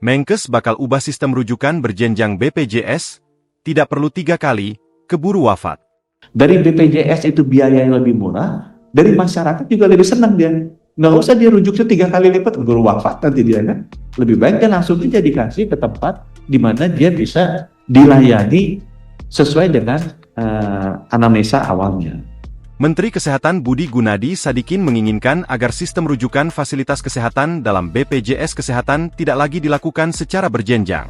Menkes bakal ubah sistem rujukan berjenjang BPJS, tidak perlu 3 kali, keburu wafat. Dari BPJS itu biaya yang lebih murah, dari masyarakat juga lebih senang dia. Nggak usah dia rujuknya 3 kali lipat, keburu wafat nanti dia kan. Lebih baik dia langsung aja dikasih ke tempat di mana dia bisa dilayani sesuai dengan anamnesa awalnya. Menteri Kesehatan Budi Gunadi Sadikin menginginkan agar sistem rujukan fasilitas kesehatan dalam BPJS Kesehatan tidak lagi dilakukan secara berjenjang.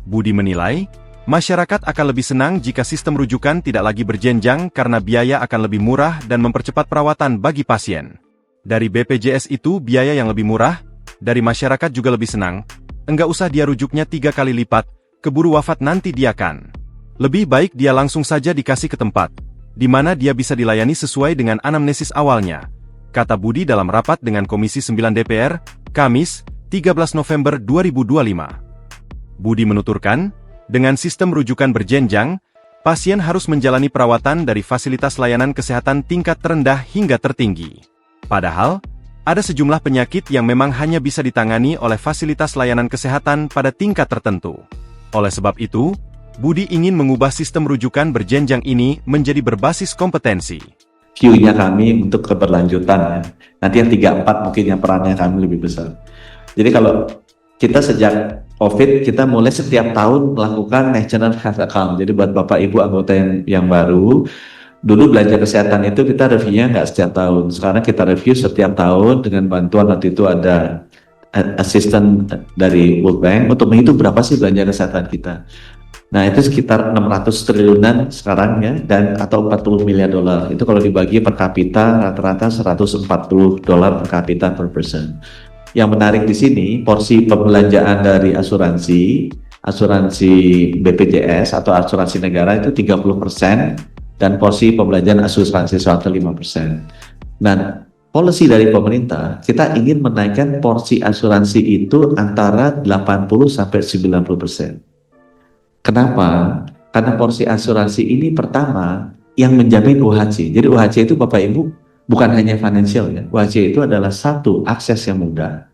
Budi menilai, masyarakat akan lebih senang jika sistem rujukan tidak lagi berjenjang karena biaya akan lebih murah dan mempercepat perawatan bagi pasien. Dari BPJS itu biaya yang lebih murah, dari masyarakat juga lebih senang, enggak usah dia rujuknya 3 kali lipat, keburu wafat nanti dia kan. Lebih baik dia langsung saja dikasih ke tempat di mana dia bisa dilayani sesuai dengan anamnesis awalnya, kata Budi dalam rapat dengan Komisi 9 DPR, Kamis, 13 November 2025. Budi menuturkan, dengan sistem rujukan berjenjang, pasien harus menjalani perawatan dari fasilitas layanan kesehatan tingkat terendah hingga tertinggi. Padahal, ada sejumlah penyakit yang memang hanya bisa ditangani oleh fasilitas layanan kesehatan pada tingkat tertentu. Oleh sebab itu, Budi ingin mengubah sistem rujukan berjenjang ini menjadi berbasis kompetensi. View-nya kami untuk keberlanjutan ya. Nanti yang 3-4 mungkin yang perannya kami lebih besar. Jadi kalau kita sejak COVID, kita mulai setiap tahun melakukan National Health Account. Jadi buat Bapak Ibu anggota yang baru, dulu belanja kesehatan itu kita reviewnya nggak setiap tahun. Sekarang kita review setiap tahun dengan bantuan waktu itu ada asisten dari World Bank untuk menghitung berapa sih belanja kesehatan kita. Nah itu sekitar 600 triliunan sekarang ya, dan atau 40 miliar dolar. Itu kalau dibagi per kapita rata-rata 140 dolar per kapita per person. Yang menarik di sini porsi pembelanjaan dari asuransi BPJS atau asuransi negara itu 30% dan porsi pembelanjaan asuransi swasta 5%. Nah, policy dari pemerintah kita ingin menaikkan porsi asuransi itu antara 80 sampai 90%. Kenapa? Karena porsi asuransi ini pertama yang menjamin UHC. Jadi UHC itu Bapak Ibu bukan hanya financial ya. UHC itu adalah satu, akses yang mudah.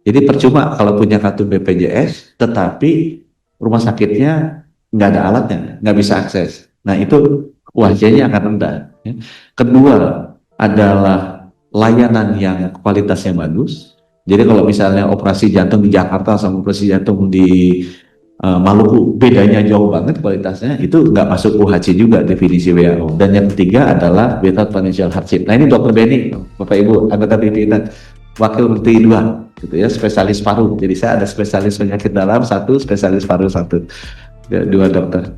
Jadi percuma kalau punya kartu BPJS, tetapi rumah sakitnya nggak ada alatnya, nggak bisa akses. Nah itu UHC-nya akan rendah. Ya. Kedua adalah layanan yang kualitasnya bagus. Jadi kalau misalnya operasi jantung di Jakarta sama operasi jantung di Maluku bedanya jauh banget kualitasnya, itu nggak masuk UHC juga definisi WHO. Dan yang ketiga adalah without financial hardship. Nah ini Dr. Benny, Bapak Ibu anggota pimpinan, Wakil Menteri 2 gitu ya, spesialis paru. Jadi saya ada spesialis penyakit dalam 1, spesialis paru 1, 2 dokter.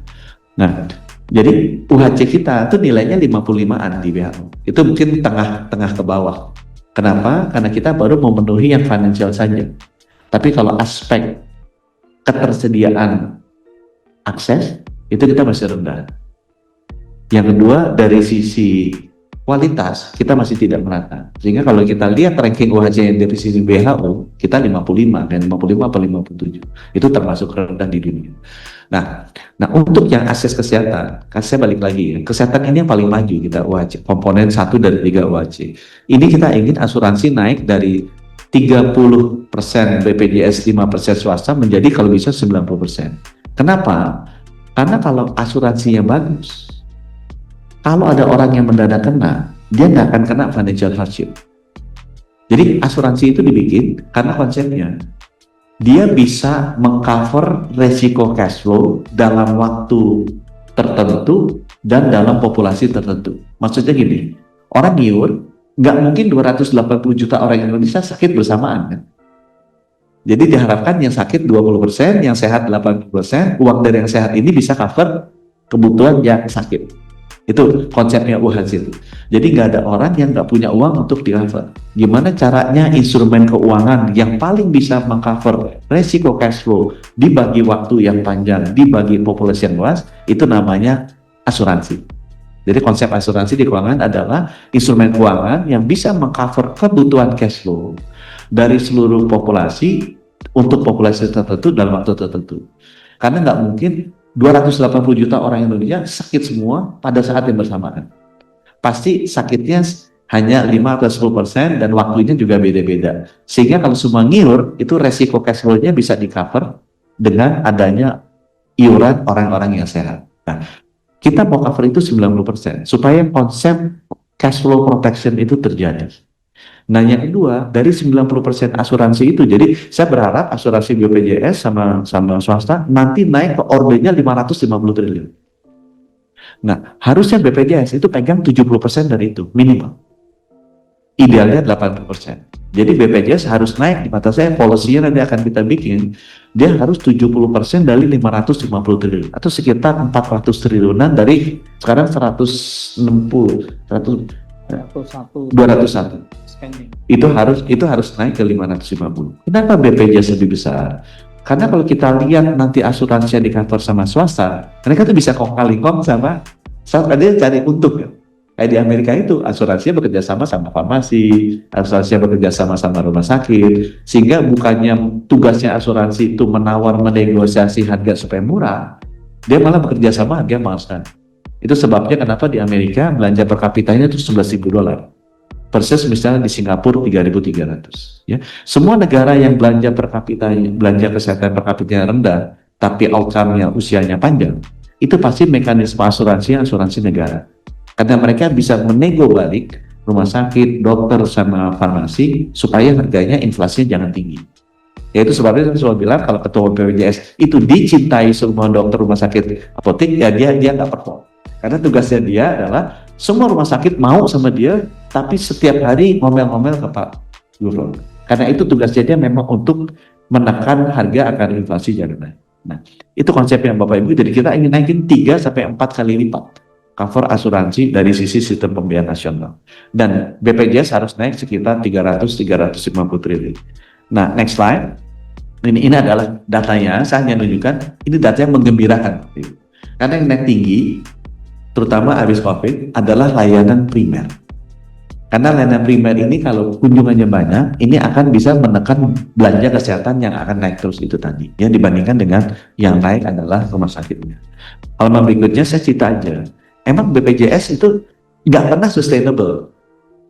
Nah jadi UHC kita itu nilainya 55-an di WHO. Itu mungkin tengah ke bawah. Kenapa? Karena kita baru memenuhi yang financial saja. Tapi kalau aspek ketersediaan akses itu kita masih rendah. Yang kedua dari sisi kualitas kita masih tidak merata. Sehingga kalau kita lihat ranking UHC yang dari sisi WHO kita 55 dan 55 atau 57 itu termasuk rendah di dunia. Nah untuk yang akses kesehatan, saya balik lagi ya, kesehatan ini yang paling maju kita UHC, komponen 1 dari 3 UHC. Ini kita ingin asuransi naik dari 30% BPJS, 5% swasta menjadi kalau bisa 90%. Kenapa? Karena kalau asuransinya bagus, kalau ada orang yang mendadak kena, dia nggak akan kena financial hardship. Jadi asuransi itu dibikin karena konsepnya dia bisa mengcover resiko cash flow dalam waktu tertentu dan dalam populasi tertentu. Maksudnya gini, orang nyiur nggak mungkin 280 juta orang Indonesia sakit bersamaan kan? Jadi diharapkan yang sakit 20%, yang sehat 80%, uang dari yang sehat ini bisa cover kebutuhan yang sakit. Itu konsepnya UHC itu. Jadi nggak ada orang yang nggak punya uang untuk di-cover. Gimana caranya instrumen keuangan yang paling bisa mengcover resiko cash flow dibagi waktu yang panjang, dibagi populasi yang luas, itu namanya asuransi. Jadi konsep asuransi di keuangan adalah instrumen keuangan yang bisa mengcover kebutuhan cash flow dari seluruh populasi untuk populasi tertentu dalam waktu tertentu. Karena nggak mungkin 280 juta orang Indonesia sakit semua pada saat yang bersamaan. Pasti sakitnya hanya 5 atau 10% dan waktunya juga beda-beda. Sehingga kalau semua ngiur, itu resiko cash flow-nya bisa di-cover dengan adanya iuran orang-orang yang sehat. Nah, kita mau cover itu 90% supaya konsep cash flow protection itu terjadi. Nah, yang kedua, dari 90% asuransi itu, jadi saya berharap asuransi BPJS sama swasta nanti naik ke ordernya 550 triliun. Nah, harusnya BPJS itu pegang 70% dari itu, minimal. Idealnya 80%. Jadi BPJS harus naik, di mata saya policy-nya nanti akan kita bikin, dia harus 70% dari 550 triliun, atau sekitar 400 triliunan dari sekarang 160, 201. Itu harus naik ke 550. Kenapa BPJS lebih besar? Karena kalau kita lihat nanti asuransi yang di cover sama swasta, mereka tuh bisa kong kali kong sama dia cari untung ya. Kayak di Amerika itu asuransinya bekerja sama farmasi, asuransinya bekerja sama rumah sakit, sehingga bukannya tugasnya asuransi itu menawar menegosiasi harga supaya murah, dia malah bekerja sama harga mahal sekali. Itu sebabnya kenapa di Amerika belanja per kapitanya itu $11.000 versus misalnya di Singapura 3.300. Ya, semua negara yang belanja per kapita, belanja kesehatan per kapitanya rendah, tapi outcome-nya usianya panjang, itu pasti mekanisme asuransi negara. Karena mereka bisa menego balik rumah sakit, dokter, sama farmasi supaya harganya inflasinya jangan tinggi. Yaitu sebabnya saya selalu bilang kalau ketua BPJS itu dicintai semua dokter rumah sakit apotek, ya dia nggak perform. Karena tugasnya dia adalah semua rumah sakit mau sama dia, tapi setiap hari ngomel-ngomel ke Pak Gufron. Karena itu tugasnya dia memang untuk menekan harga agar inflasi jangan naik. Nah, itu konsepnya Bapak Ibu. Jadi kita ingin naikin 3-4 kali lipat cover asuransi dari sisi sistem pembiayaan nasional. Dan BPJS harus naik sekitar 300-350 triliun. Nah, next slide. Ini adalah datanya, saya hanya menunjukkan, ini data yang menggembirakan. Karena yang naik tinggi, terutama habis COVID, adalah layanan primer. Karena layanan primer ini kalau kunjungannya banyak, ini akan bisa menekan belanja kesehatan yang akan naik terus itu tadi. Ya, dibandingkan dengan yang naik adalah rumah sakitnya. Halaman berikutnya saya cerita aja. Emang BPJS itu nggak pernah sustainable.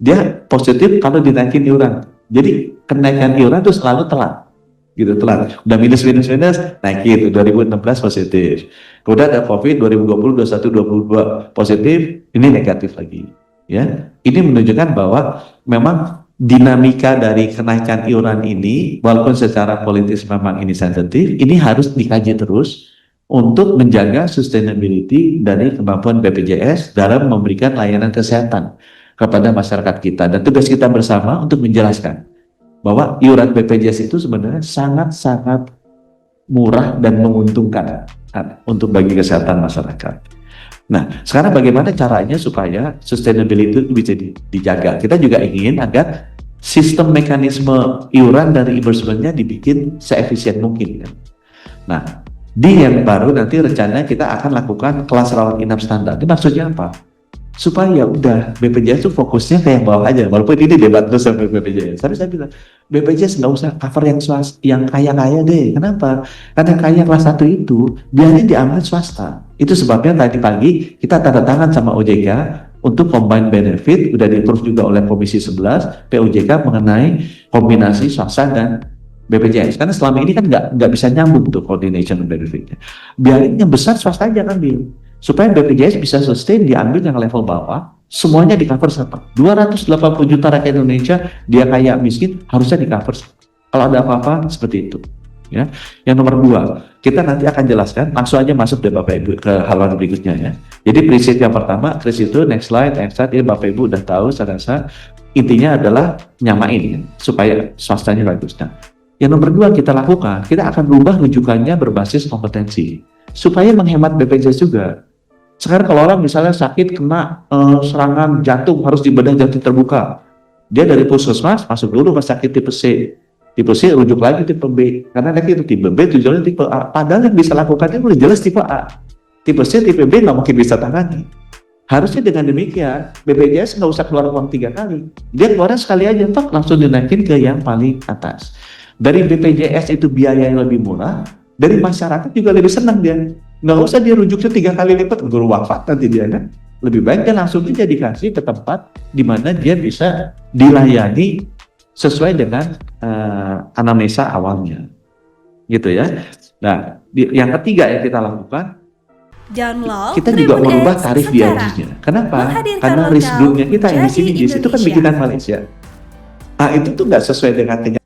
Dia positif kalau dinaikin iuran. Jadi kenaikan iuran itu selalu telat. Gitu, telat. Udah minus, naikin. 2016 positif. Kemudian ada COVID 2020, 2021, 2022 positif, ini negatif lagi. Ya, ini menunjukkan bahwa memang dinamika dari kenaikan iuran ini, walaupun secara politis memang ini sensitif, ini harus dikaji terus untuk menjaga sustainability dari kemampuan BPJS dalam memberikan layanan kesehatan kepada masyarakat kita. Dan tugas kita bersama untuk menjelaskan bahwa iuran BPJS itu sebenarnya sangat-sangat murah dan menguntungkan untuk bagi kesehatan masyarakat. Nah, sekarang bagaimana caranya supaya sustainability itu bisa dijaga? Kita juga ingin agar sistem mekanisme iuran dari reimbursement-nya dibikin seefisien mungkin. Nah, di yang baru nanti rencananya kita akan lakukan kelas rawat inap standar. Ini maksudnya apa? Supaya udah BPJS itu fokusnya ke yang bawah aja. Walaupun ini debat terus sama BPJS. Tapi saya bilang BPJS nggak usah cover yang kaya-kaya deh. Kenapa? Karena kaya kelas 1 itu biarnya diambil swasta. Itu sebabnya tadi pagi kita tanda tangan sama OJK untuk combined benefit, udah di-approve juga oleh Komisi 11 POJK mengenai kombinasi swasta dan BPJS. Karena selama ini kan nggak bisa nyambung tuh coordination benefitnya. Biarin yang besar swasta aja ambil. Supaya BPJS bisa sustain, diambil yang level bawah, semuanya di cover sama. 280 juta rakyat Indonesia, dia kaya miskin, harusnya di cover. Kalau ada apa-apa seperti itu. Ya. Yang nomor 2, kita nanti akan jelaskan, langsung aja masuk deh Bapak Ibu ke halaman berikutnya ya. Jadi prinsip yang pertama, Chris itu next slide, ini Bapak Ibu udah tahu, saya rasa intinya adalah nyamain ya, supaya swastanya bagus. Nah, yang nomor 2 kita lakukan, kita akan rubah rujukannya berbasis kompetensi supaya menghemat BPJS juga. Sekarang kalau orang misalnya sakit kena serangan jantung harus dibedah jantung terbuka, dia dari puskesmas masuk dulu ke sakit tipe C rujuk lagi tipe B, karena nanti itu tipe B tujuannya tipe A. Padahal yang bisa lakukannya udah jelas tipe A, tipe C, tipe B nggak mungkin bisa tangani. Harusnya dengan demikian BPJS nggak usah keluar uang 3 kali, dia keluarnya sekali aja, pak langsung dinaikin ke yang paling atas. Dari BPJS itu biaya yang lebih murah, dari masyarakat juga lebih senang dia. Nggak usah dia rujuknya 3 kali lipat, guru wafat nanti dia kan. lebih baik dia langsung aja dikasih ke tempat di mana dia bisa dilayani sesuai dengan anamnesa awalnya, gitu ya. Nah, yang ketiga yang kita lakukan, Download kita juga Tribun merubah X tarif sekarang. DRG-nya. Kenapa? Menghadirkan Karena risk lokal groupnya kita yang di sini, jadi di situ kan Indonesia. bikinan Malaysia. Nah, itu tuh nggak sesuai dengan